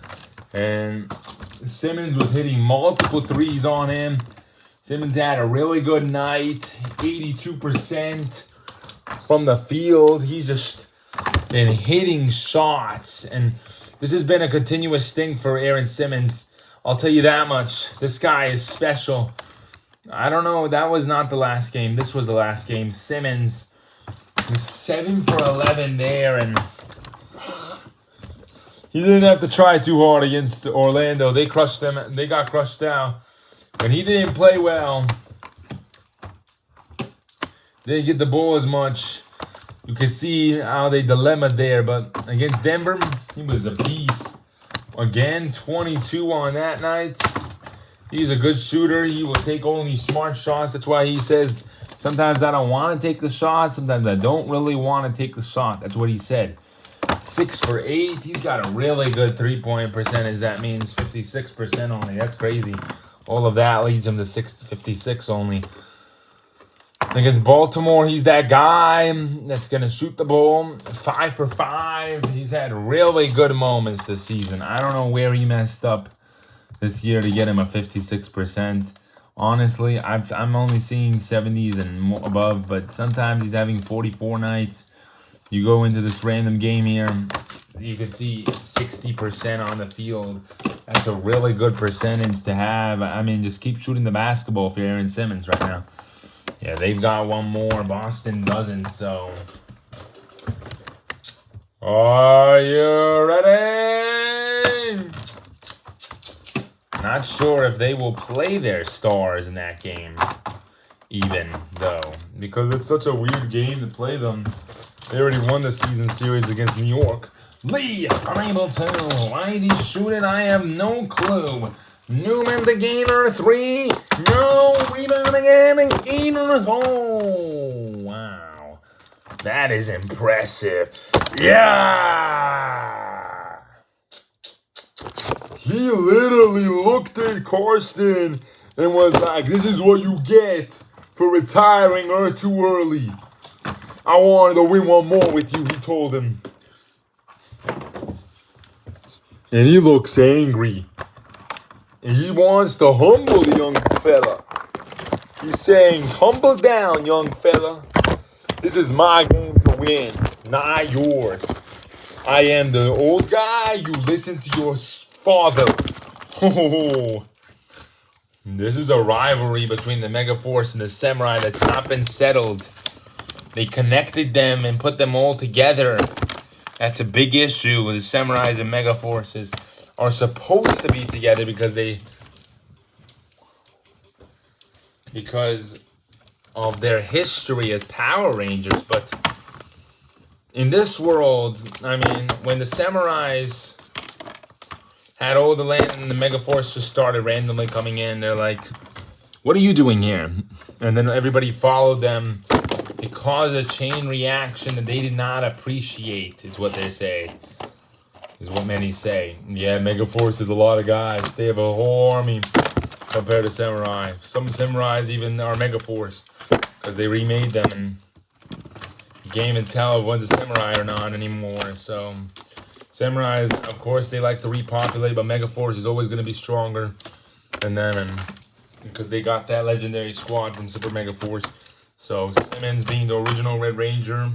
A: And Simmons was hitting multiple threes on him. Simmons had a really good night, 82% from the field. He's just been hitting shots, and this has been a continuous thing for Aaron Simmons. I'll tell you that much. This guy is special. I don't know. That was not the last game. This was the last game. Simmons was 7 for 11 there, and he didn't have to try too hard against Orlando. They crushed them. They got crushed out. But he didn't play well. Didn't get the ball as much. You can see how they dilemma there. But against Denver, he was a beast. Again, 22 on that night. He's a good shooter. He will take only smart shots. That's why he says Sometimes I don't want to take the shot. Sometimes I don't really want to take the shot. That's what he said. 6 for 8. He's got a really good three-point percentage. That means 56% only. That's crazy. All of that leads him to 56 only. Against Baltimore, he's that guy that's going to shoot the ball. 5 for 5. He's had really good moments this season. I don't know where he messed up this year to get him a 56%. Honestly, I'm only seeing 70s and above, but sometimes he's having 44 nights. You go into this random game here, you can see 60% on the field. That's a really good percentage to have. I mean, just keep shooting the basketball for Aaron Simmons right now. Yeah, they've got one more. Boston doesn't, so. Are you ready? Not sure if they will play their stars in that game, even, though. Because it's such a weird game to play them. They already won the season series against New York. Lee, unable to. Why he's shooting, I have no clue. Newman the Gainer, 3. No, rebound again, and Gainer. Oh, wow. That is impressive. Yeah! He literally looked at Karsten and was like, this is what you get for retiring her too early. I wanted to win one more with you, he told him. And he looks angry. And he wants to humble the young fella. He's saying, humble down, young fella. This is my game to win, not yours. I am the old guy. You listen to your father. Oh. This is a rivalry between the Megaforce and the Samurai that's not been settled. They connected them and put them all together. That's a big issue. The Samurais and Megaforces are supposed to be together because of their history as Power Rangers. But in this world, I mean, when the Samurais had all the land and the Megaforce just started randomly coming in, they're like, what are you doing here? And then everybody followed them. It caused a chain reaction that they did not appreciate, is what they say. Is what many say. Yeah, Megaforce is a lot of guys. They have a whole army compared to Samurai. Some Samurais even are Megaforce because they remade them and you can't even tell if one's a Samurai or not anymore. So Samurais, of course, they like to repopulate, but Megaforce is always going to be stronger than them, and because they got that legendary squad from Super Megaforce. So Simmons being the original Red Ranger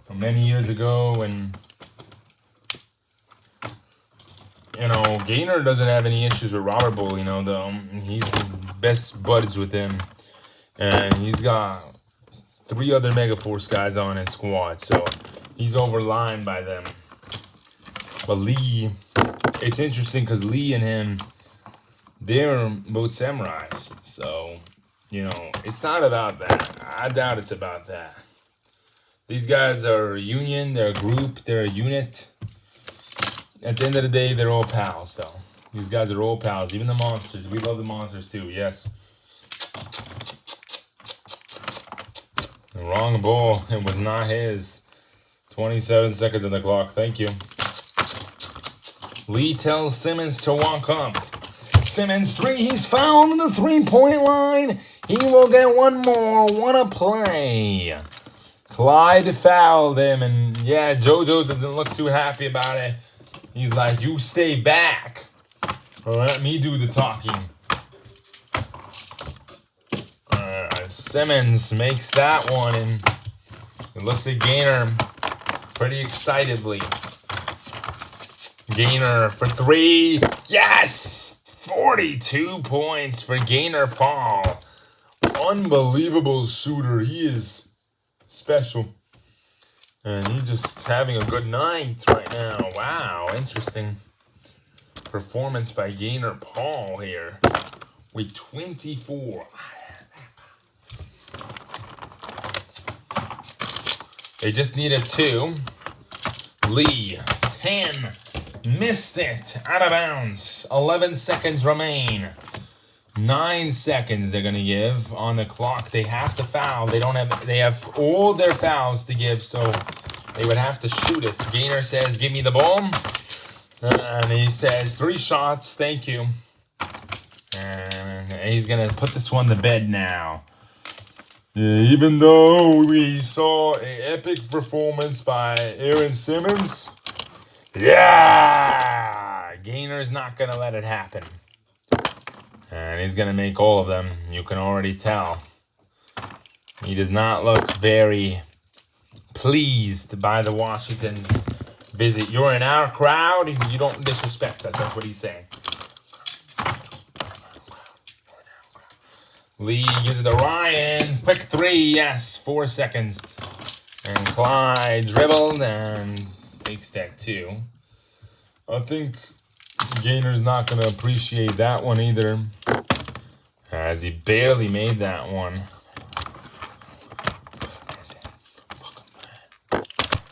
A: from many years ago, and Gainer doesn't have any issues with Robert Bull, though. He's best buds with him. And he's got 3 other Megaforce guys on his squad, so he's overlined by them. But Lee, it's interesting because Lee and him, they're both Samurais. So, it's not about that. I doubt it's about that. These guys are a union, they're a group, they're a unit. At the end of the day, they're all pals, though. These guys are all pals, even the monsters. We love the monsters, too, yes. The wrong ball. It was not his. 27 seconds on the clock. Thank you. Lee tells Simmons to walk up. Simmons 3. He's fouled on the 3-point line. He will get one more. What a play. Clyde fouled him. And, yeah, JoJo doesn't look too happy about it. He's like, you stay back. Or let me do the talking. Simmons makes that one. And it looks at Gainer pretty excitedly. Gainer for 3. Yes! 42 points for Gainer Paul. Unbelievable shooter. He is special. And he's just having a good night right now. Wow, interesting performance by Gainer Paul here with 24. They just needed 2. Lee, 10. Missed it. Out of bounds. 11 seconds remain. 9 seconds they're gonna give on the clock. They have to foul. They have all their fouls to give, so they would have to shoot it. Gainer says, "Give me the ball," and he says, "3 shots, thank you." And he's gonna put this one to bed now. Yeah, even though we saw an epic performance by Aaron Simmons, yeah, Gainer's not gonna let it happen. And he's going to make all of them. You can already tell. He does not look very pleased by the Washington's visit. You're in our crowd. You don't disrespect us. That's what he's saying. Lee gives it to Ryan. Quick 3. Yes. 4 seconds. And Clyde dribbled and takes that 2. I think Gainer's not going to appreciate that one either, as he barely made that one.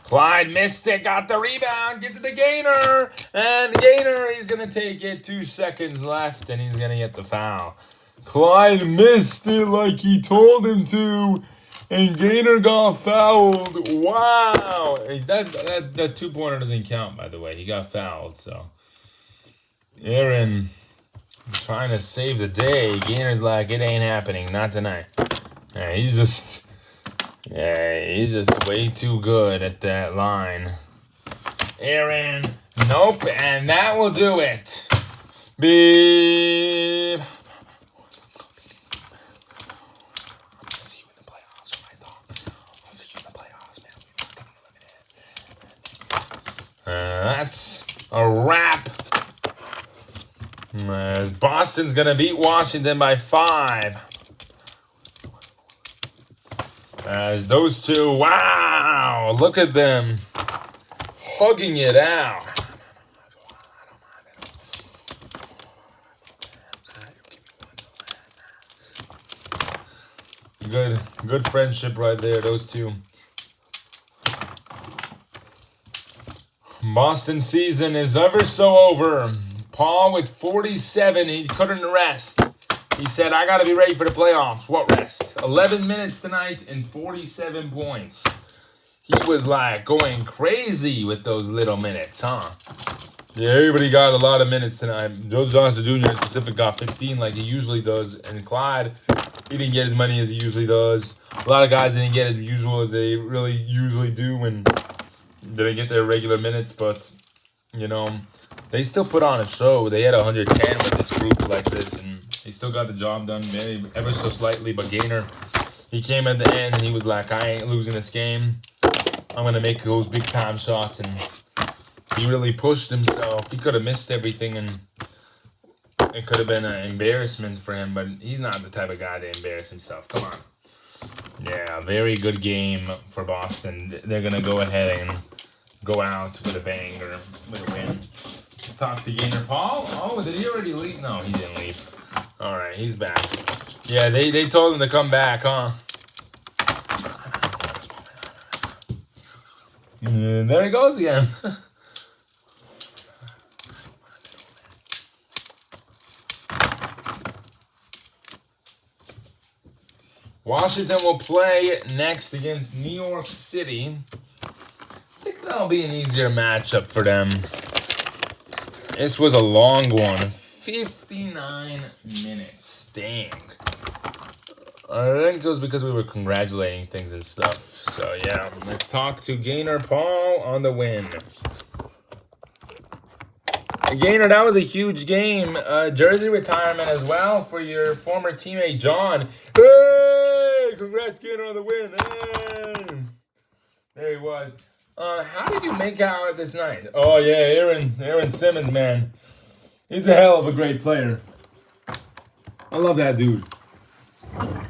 A: Clyde missed it, got the rebound, gets to the Gainer, and the Gainer, he's going to take it. 2 seconds left, and he's going to get the foul. Clyde missed it like he told him to, and Gainer got fouled. Wow. That 2-pointer doesn't count, by the way. He got fouled, so. Aaron trying to save the day. Gainer's like, it ain't happening, not tonight. Yeah, he's just way too good at that line. Aaron, nope, and that will do it. Beep. I'll see you in the playoffs, my dog. I'll see you in the playoffs, man. That's a wrap. As Boston's going to beat Washington by 5. As those two, wow, look at them hugging it out. Good friendship right there, those two. Boston season is ever so over. Paul with 47, he couldn't rest. He said, I got to be ready for the playoffs. What rest? 11 minutes tonight and 47 points. He was like going crazy with those little minutes, huh? Yeah, everybody got a lot of minutes tonight. Joe Johnson Jr. specific got 15 like he usually does. And Clyde, he didn't get as many as he usually does. A lot of guys didn't get as usual as they really usually do and didn't get their regular minutes. But, you know, they still put on a show. They had 110 with this group like this, and they still got the job done ever so slightly. But Gainer, he came at the end, and he was like, I ain't losing this game. I'm going to make those big-time shots. And he really pushed himself. He could have missed everything, and it could have been an embarrassment for him. But he's not the type of guy to embarrass himself. Come on. Yeah, very good game for Boston. They're going to go ahead and go out with a bang or with a win. Talk to Gainer Paul. Oh, did he already leave? No, he didn't leave. All right, he's back. Yeah, they told him to come back, huh? And there he goes again. Washington will play next against New York City. I think that'll be an easier matchup for them. This was a long one. 59 minutes. Dang. I think it was because we were congratulating things and stuff. So, yeah. Let's talk to Gainer Paul on the win. Gainer, that was a huge game. Jersey retirement as well for your former teammate, John. Hey! Congrats, Gainer, on the win. Hey! There he was. How did you make out this night? Oh, yeah, Aaron Simmons, man. He's a hell of a great player. I love that dude.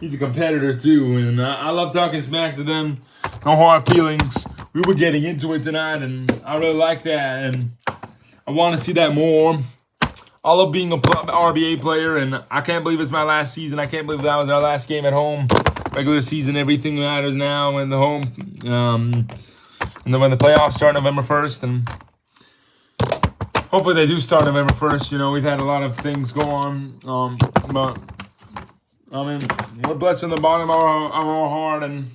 A: He's a competitor, too, and I love talking smack to them. No hard feelings. We were getting into it tonight, and I really like that, and I want to see that more. I love being a RBA player, and I can't believe it's my last season. I can't believe that was our last game at home. Regular season, everything matters now in the home. And then when the playoffs start November 1st, and hopefully they do start November 1st. You know, we've had a lot of things go on. But, I mean, we're blessed from the bottom of our heart and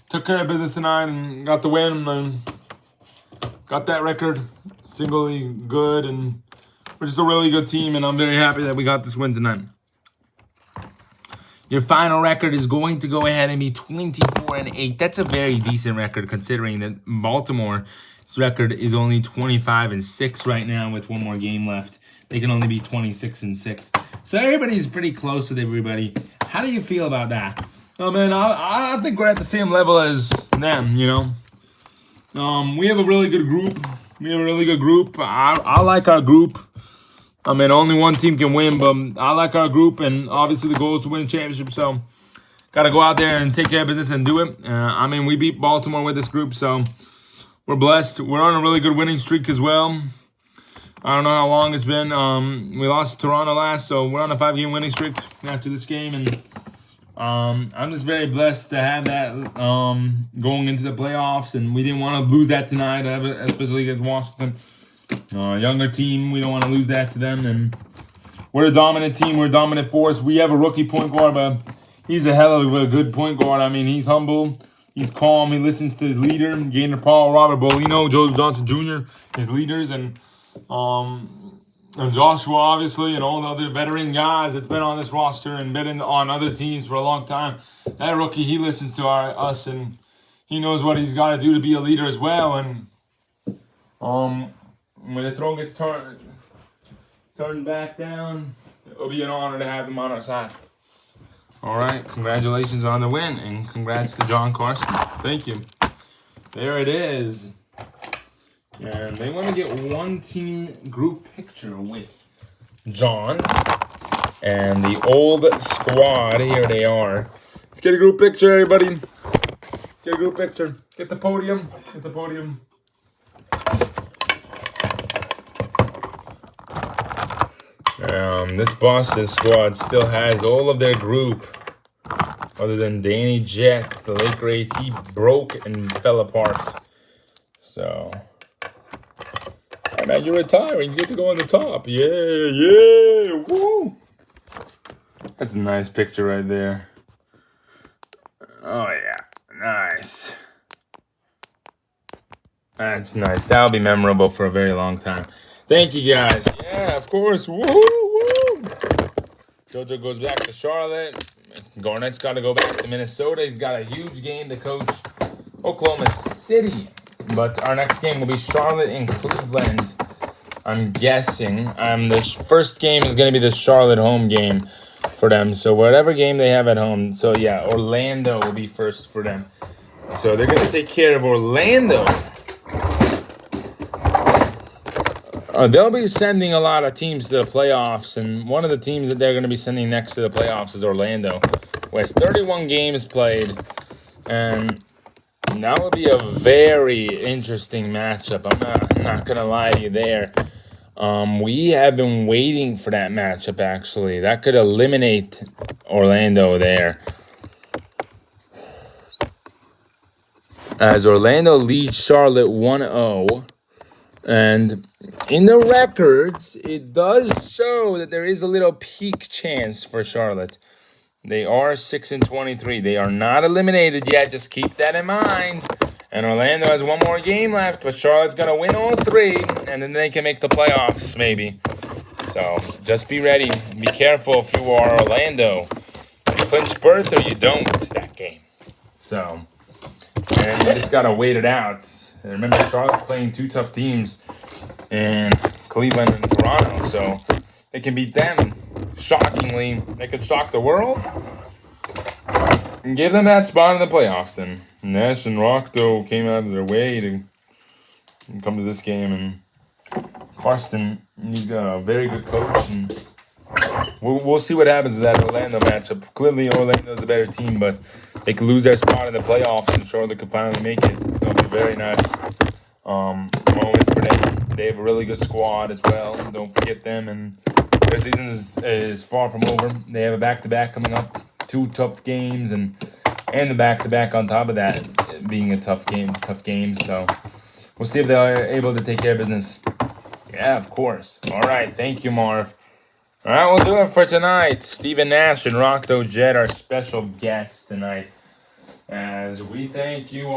A: took care of business tonight and got the win and got that record singly good. And we're just a really good team, and I'm very happy that we got this win tonight. Your final record is going to go ahead and be 24-8. That's a very decent record considering that Baltimore's record is only 25-6 right now with one more game left. They can only be 26-6. So everybody's pretty close with everybody. How do you feel about that? Oh man, I think we're at the same level as them, you know. We have a really good group. I like our group. I mean, only one team can win, but I like our group, and obviously the goal is to win a championship, so got to go out there and take care of business and do it. I mean, we beat Baltimore with this group, so we're blessed. We're on a really good winning streak as well. I don't know how long it's been. We lost to Toronto last, so we're on a 5-game winning streak after this game, and I'm just very blessed to have that going into the playoffs, and we didn't want to lose that tonight, especially against Washington. Younger team, we don't want to lose that to them. And we're a dominant team. We're a dominant force. We have a rookie point guard, but he's a hell of a good point guard. I mean, he's humble. He's calm. He listens to his leader, Gaynor Paul, Robert Bolino, Joe Johnson Jr., his leaders, and Joshua, obviously, and all the other veteran guys that's been on this roster and been on other teams for a long time. That rookie, he listens to us, and he knows what he's got to do to be a leader as well. And when the throne gets turned back down, it'll be an honor to have him on our side. All right, congratulations on the win, and congrats to John Carson. Thank you. There it is. And they want to get one team group picture with John and the old squad. Here they are. Let's get a group picture, everybody. Let's get a group picture. Get the podium. Get the podium. This Boston squad still has all of their group, other than Danny Jet, the late great. He broke and fell apart. So, hey man, you're retiring. You get to go on the top. Yeah, woo! That's a nice picture right there. Oh yeah, nice. That's nice. That'll be memorable for a very long time. Thank you, guys. Yeah, of course. Woo! JoJo goes back to Charlotte. Garnett's got to go back to Minnesota. He's got a huge game to coach Oklahoma City. But our next game will be Charlotte and Cleveland. I'm guessing. The first game is going to be the Charlotte home game for them. So whatever game they have at home. So yeah, Orlando will be first for them. So they're going to take care of Orlando. They'll be sending a lot of teams to the playoffs, and one of the teams that they're going to be sending next to the playoffs is Orlando, who has 31 games played, and that will be a very interesting matchup. I'm not going to lie to you there. We have been waiting for that matchup, actually. That could eliminate Orlando there. As Orlando leads Charlotte 1-0. And in the records, it does show that there is a little peak chance for Charlotte. They are 6-23. They are not eliminated yet. Just keep that in mind. And Orlando has one more game left, but Charlotte's going to win all three, and then they can make the playoffs, maybe. So just be ready. Be careful if you are Orlando. You clinch berth or you don't that game. So, and you just got to wait it out. And remember, Charlotte's playing two tough teams in Cleveland and Toronto, so they can beat them. Shockingly, they could shock the world and give them that spot in the playoffs. And Nash and Rockto came out of their way to come to this game. And Carson, he's got a very good coach. And we'll see what happens with that Orlando matchup. Clearly, Orlando's the better team, but they could lose their spot in the playoffs, and Charlotte could finally make it. It'll be a very nice moment for them. They have a really good squad as well. Don't forget them. And their season is far from over. They have a back-to-back coming up, 2 tough games, and the back-to-back on top of that being a tough game. So we'll see if they're able to take care of business. Yeah, of course. All right, thank you, Marv. All right, we'll do it for tonight. Stephen Nash and Rockto Jet, our special guests tonight. As we thank you,